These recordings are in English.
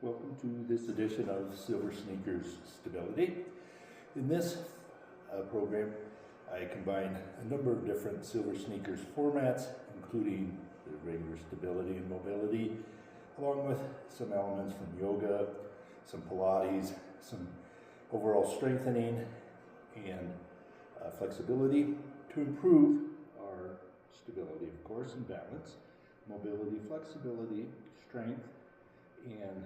Welcome to this edition of Silver Sneakers Stability. In this program, I combine a number of different Silver Sneakers formats, including the regular stability and mobility, along with some elements from yoga, some Pilates, some overall strengthening and flexibility to improve our stability, of course, and balance, mobility, flexibility, strength, and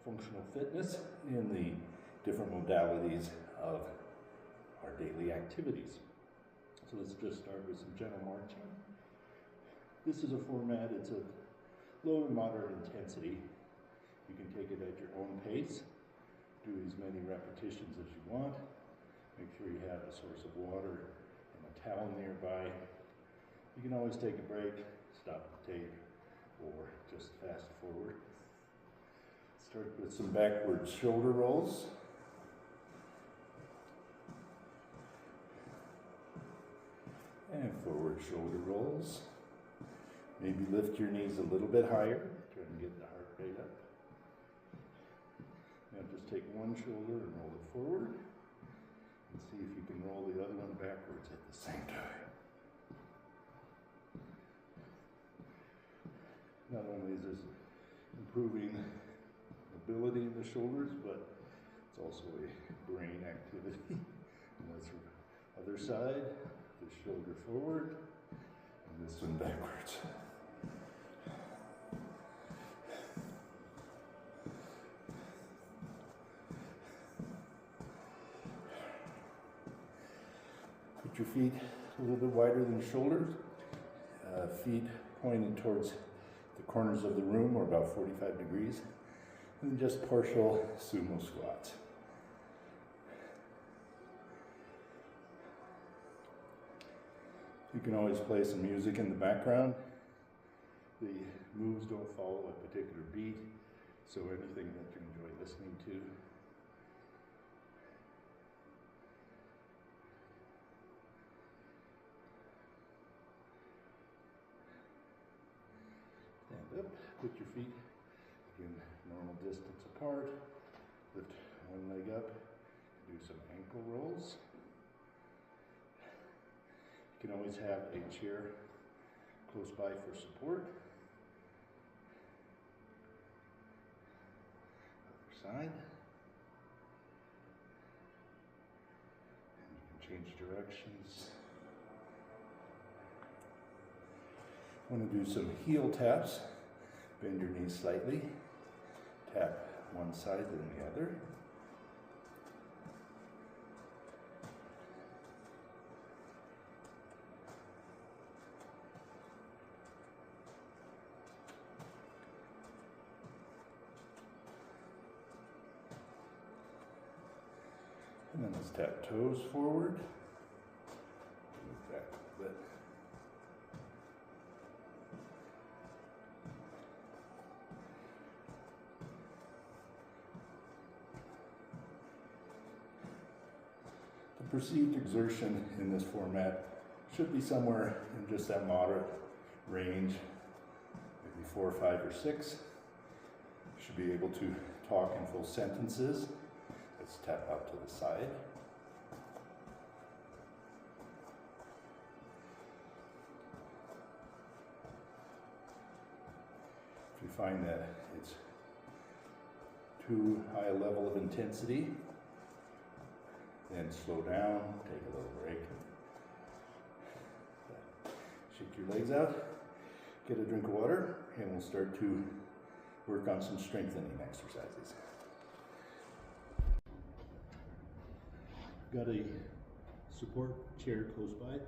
functional fitness in the different modalities of our daily activities. So let's just start with some gentle marching. This is a format, it's a low and moderate intensity. You can take it at your own pace. Do as many repetitions as you want. Make sure you have a source of water and a towel nearby. You can always take a break, stop the tape, or just fast forward. Start with some backward shoulder rolls. And forward shoulder rolls. Maybe lift your knees a little bit higher. Try and get the heart rate up. Now just take one shoulder and roll it forward. And see if you can roll the other one backwards at the same time. Not only is this improving mobility in the shoulders, but it's also a brain activity. And that's the other side, the shoulder forward, and this one backwards. Put your feet a little bit wider than your shoulders, feet pointed towards the corners of the room, or about 45 degrees, and just partial sumo squats. You can always play some music in the background. The moves don't follow a particular beat, so anything that you enjoy listening to. Stand up, put your feet in normal distance apart, lift one leg up, do some ankle rolls. You can always have a chair close by for support. Other side. And you can change directions. I want to do some heel taps. Bend your knees slightly. Tap one side then the other. And then let's tap toes forward. Move back a little bit. The perceived exertion in this format should be somewhere in just that moderate range, maybe 4, 5, or 6. You should be able to talk in full sentences. Let's tap out to the side. If you find that it's too high a level of intensity, then slow down, take a little break. Shake your legs out, get a drink of water, and we'll start to work on some strengthening exercises. Got a support chair close by.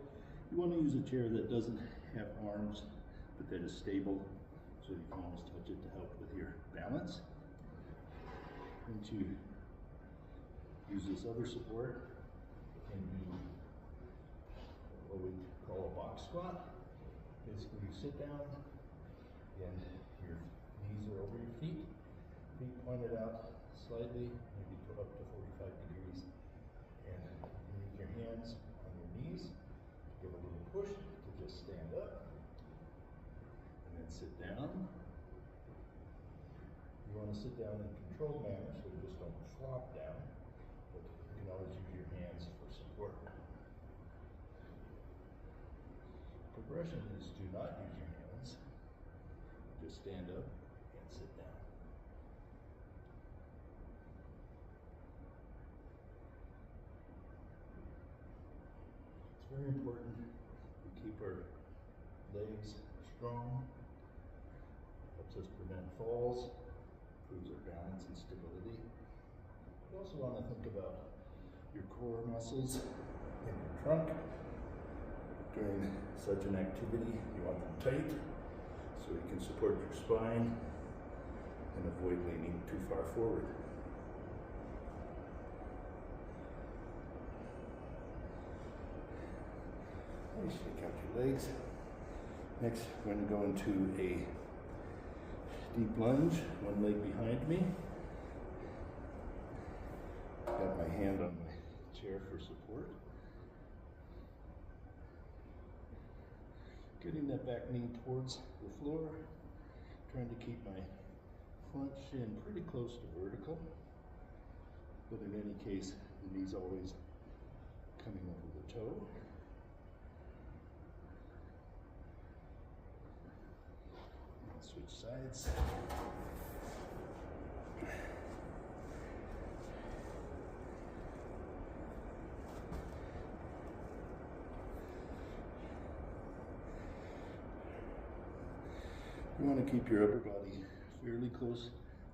You want to use a chair that doesn't have arms, but that is stable, so you can always touch it to help with your balance. Once you use this other support, you can do what we call a box squat. Basically, you sit down, and your knees are over your feet pointed out slightly, maybe up to 45 degrees. And you use your hands on your knees to give a little push to just stand up. And then sit down. You to sit down in a controlled manner so you just don't flop down, but you can always use your hands for support. Progression is do not use your hands. Just stand up and sit down. It's very important we keep our legs strong. Helps us prevent falls, improves our balance and stability. You also want to think about your core muscles in your trunk. During such an activity, you want them tight so you can support your spine and avoid leaning too far forward. Shake out your legs. Next, we're going to go into a deep lunge, one leg behind me. Got my hand on my chair for support. Getting that back knee towards the floor, trying to keep my front shin pretty close to vertical, but in any case, the knee's always coming over the toe. Switch sides. You want to keep your upper body fairly close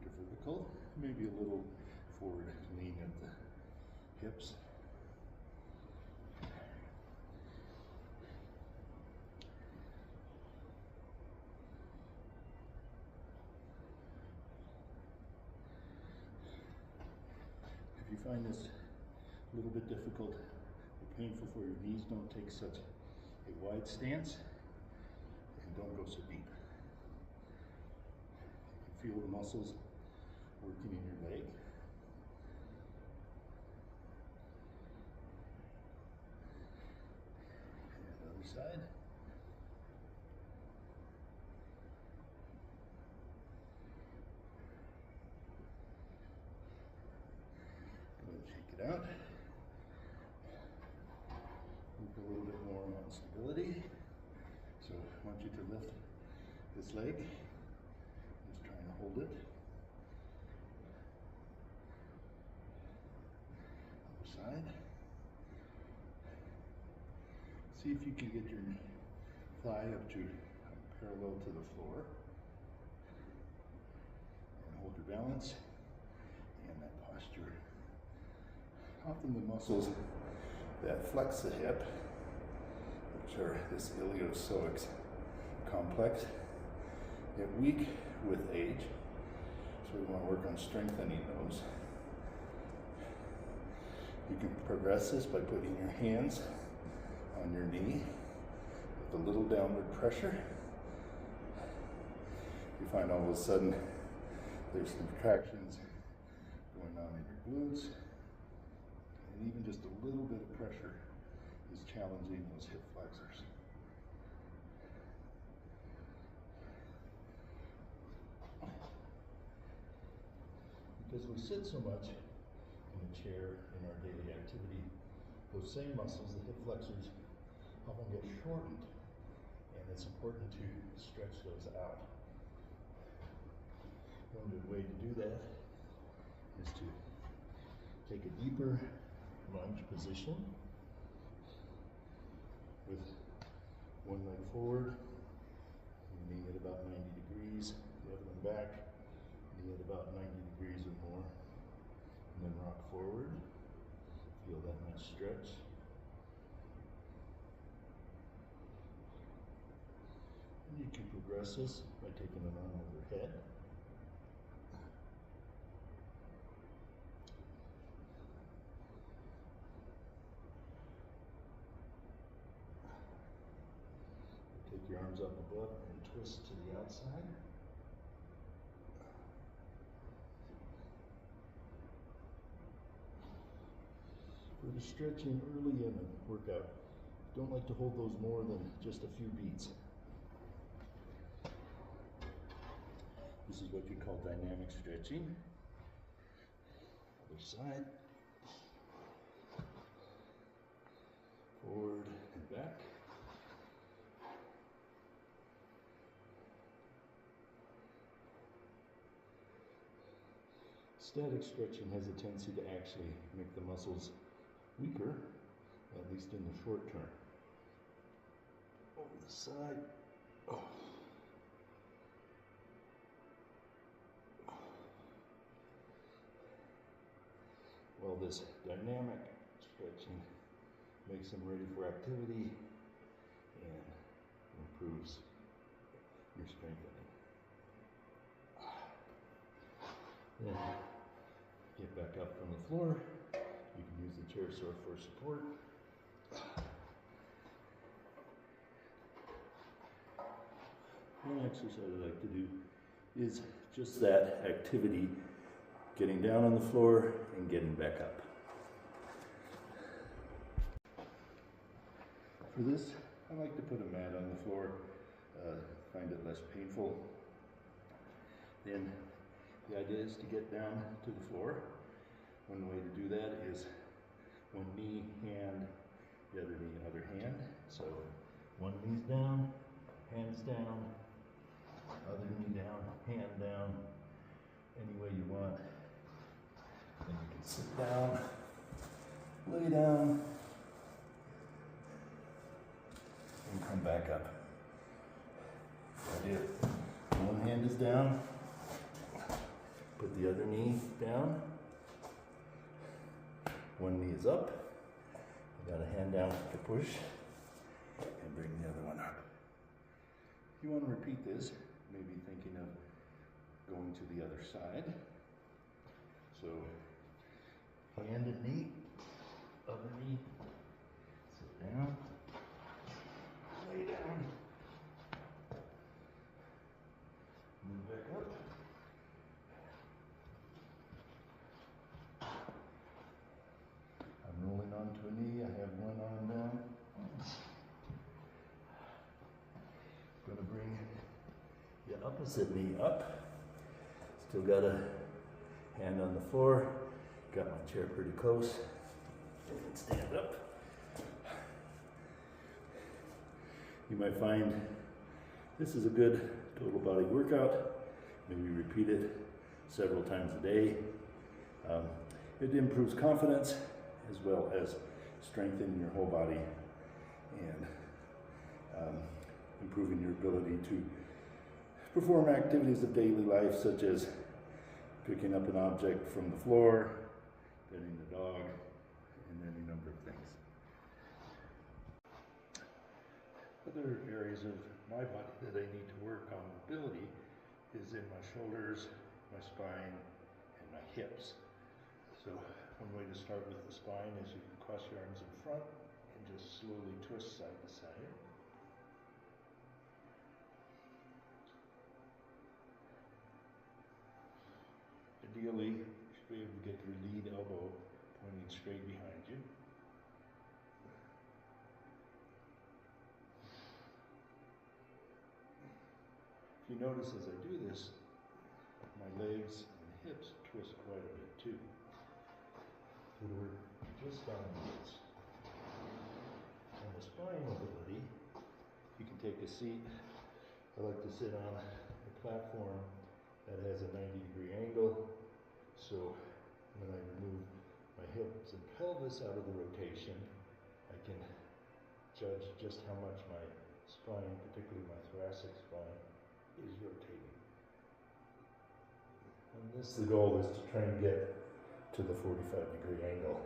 to vertical, maybe a little forward lean at the hips. If you find this a little bit difficult or painful for your knees, don't take such a wide stance and don't go so deep. You can feel the muscles working in your leg. And the other side. Shake it out. Move a little bit more on stability. So I want you to lift this leg. Just trying to hold it. Other side. See if you can get your thigh up to parallel to the floor. And hold your balance and that posture. Often the muscles that flex the hip, which are this iliopsoas complex, get weak with age, so we want to work on strengthening those. You can progress this by putting your hands on your knee with a little downward pressure. You find all of a sudden there's some contractions going on in your glutes. And even just a little bit of pressure is challenging those hip flexors. Because we sit so much in a chair in our daily activity, those same muscles, the hip flexors, often get shortened, and it's important to stretch those out. One good way to do that is to take a deeper lunge position with one leg forward, knee at about 90 degrees, the other one back, knee at about 90 degrees or more, and then rock forward. Feel that nice stretch. And you can progress this by taking an arm overhead. Take your arms up above and twist to the outside. For the stretching early in the workout, don't like to hold those more than just a few beats. This is what you call dynamic stretching. Other side. Forward and back. Static stretching has a tendency to actually make the muscles weaker, at least in the short term. Over the side. Oh. Well, this dynamic stretching makes them ready for activity and improves your strengthening. Then get back up from the floor. You can use the chair for support. One exercise I like to do is just that activity, getting down on the floor and getting back up. For this, I like to put a mat on the floor, find it less painful. Then the idea is to get down to the floor. One way to do that is one knee, hand, the other knee, other hand. So one knee's down, hands down, other knee down, hand down, any way you want. Then you can sit down, lay down, and come back up. Idea. One hand is down, put the other knee down, one knee is up, you got a hand down to push, and bring the other one up. If you want to repeat this, maybe thinking of going to the other side. So, hand and knee, other knee, sit down, lay down, move back up. I'm rolling onto a knee, I have one arm down. Going to bring the opposite knee up. Still got a hand on the floor. Got my chair pretty close. And stand up. You might find this is a good total body workout. Maybe repeat it several times a day. It improves confidence as well as strengthening your whole body and improving your ability to perform activities of daily life, such as picking up an object from the floor, petting the dog, and any number of things. Other areas of my body that I need to work on mobility is in my shoulders, my spine, and my hips. So one way to start with the spine is you can cross your arms in front and just slowly twist side to side. Ideally, you should be able to get your lead elbow pointing straight behind you. If you notice as I do this, my legs and hips twist quite a bit too. So we're just on this. On the spine mobility, you can take a seat. I like to sit on a platform that has a 90-degree angle. So when I remove my hips and pelvis out of the rotation, I can judge just how much my spine, particularly my thoracic spine, is rotating. And this, the goal is to try and get to the 45-degree angle.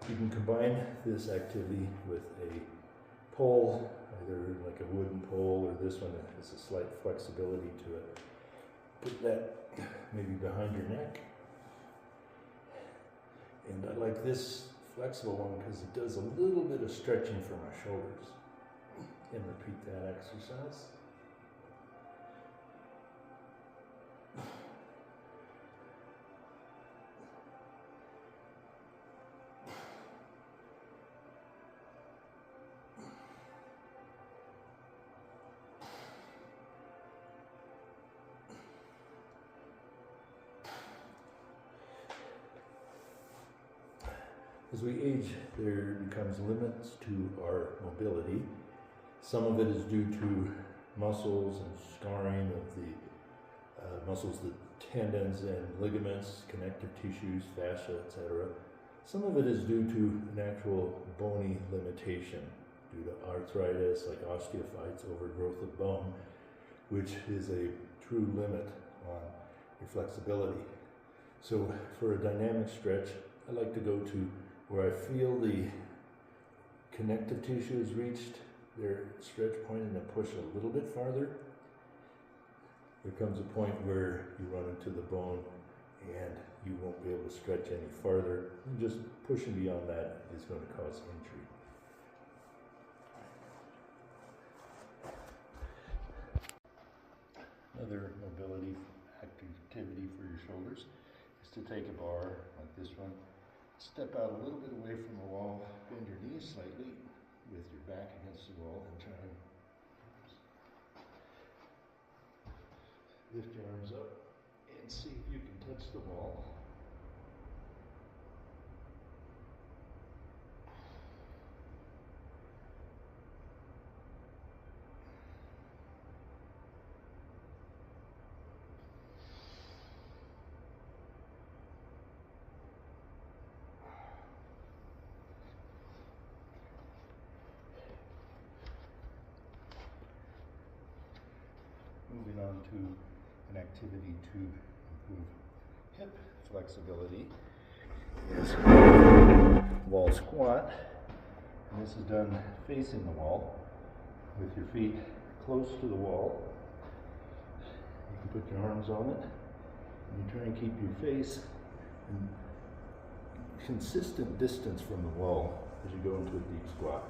You can combine this activity with a pole, either like a wooden pole or this one that has a slight flexibility to it. Put that maybe behind your neck. And I like this flexible one because it does a little bit of stretching for my shoulders. And repeat that exercise. As we age, there becomes limits to our mobility. Some of it is due to muscles and scarring of the muscles, the tendons and ligaments, connective tissues, fascia, etc. Some of it is due to an actual bony limitation due to arthritis, like osteophytes, overgrowth of bone, which is a true limit on your flexibility. So for a dynamic stretch, I like to go to where I feel the connective tissue has reached their stretch point and then push a little bit farther. There comes a point where you run into the bone and you won't be able to stretch any farther. And just pushing beyond that is going to cause injury. Another mobility activity for your shoulders is to take a bar like this one, step out a little bit away from the wall, bend your knees slightly with your back against the wall, and try and lift your arms up and see if you can touch the wall. Moving on to an activity to improve hip flexibility is wall squat. And this is done facing the wall with your feet close to the wall. You can put your arms on it and you try and keep your face in consistent distance from the wall as you go into a deep squat.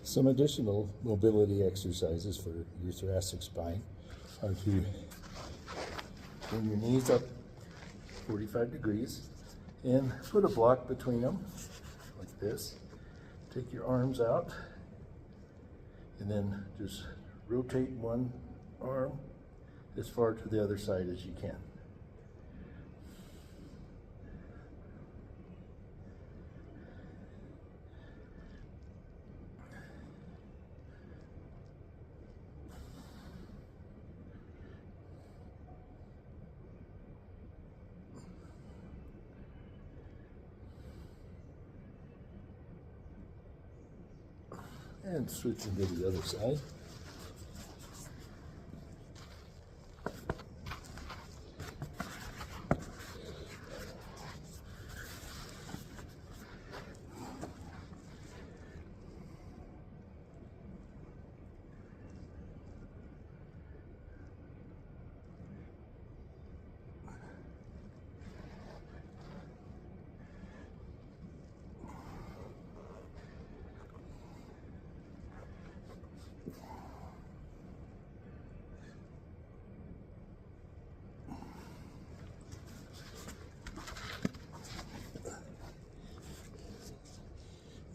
Some additional mobility exercises for your thoracic spine are to bring your knees up 45 degrees and put a block between them like this. Take your arms out and then just rotate one arm as far to the other side as you can. And switching to the other side.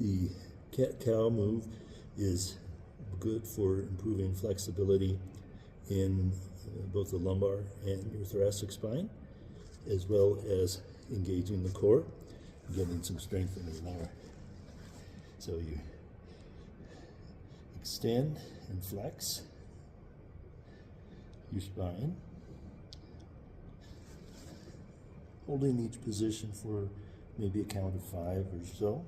The cat-cow move is good for improving flexibility in both the lumbar and your thoracic spine, as well as engaging the core, getting some strength in there. So you extend and flex your spine, holding each position for maybe a count of 5 or so.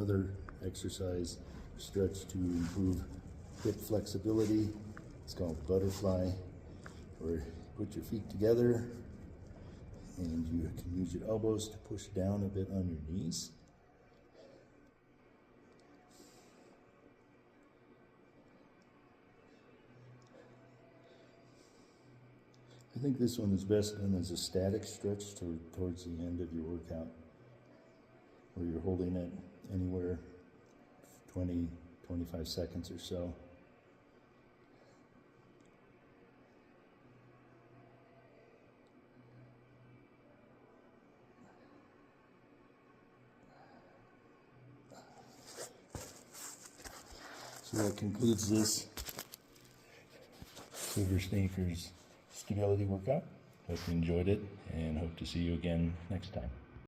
another exercise stretch to improve hip flexibility. It's called butterfly, where you put your feet together and you can use your elbows to push down a bit on your knees. I think this one is best done as a static stretch towards the end of your workout, where you're holding it anywhere 20-25 seconds or so. So that concludes this Silver Sneakers stability workout. Hope you enjoyed it and hope to see you again next time.